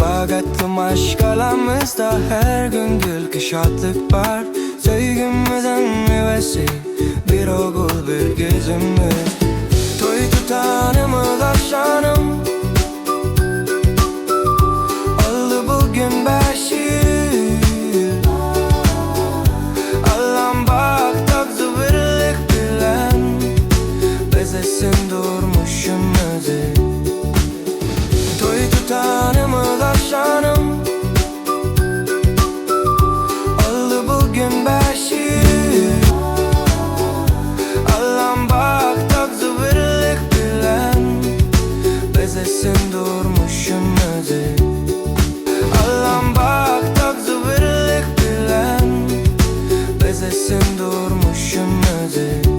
Vakıttım aşk aramızda, her gün gülki şadlık var. Sevgimizin meyvesi bir oğul bir gözümüz. Toy tutanımız akşamım oldu bugün 5 yıl. Allah'ım bak taksı birlik bilen bezesin durmuşumuzu. Toy tutanımız akşamım oldu bugün 5 yıl. Allah'ım bak taksı birlik bilen bezesin durmuşumuzu. Allah'ım bak taksı birlik bilen bezesin durmuşumuzu.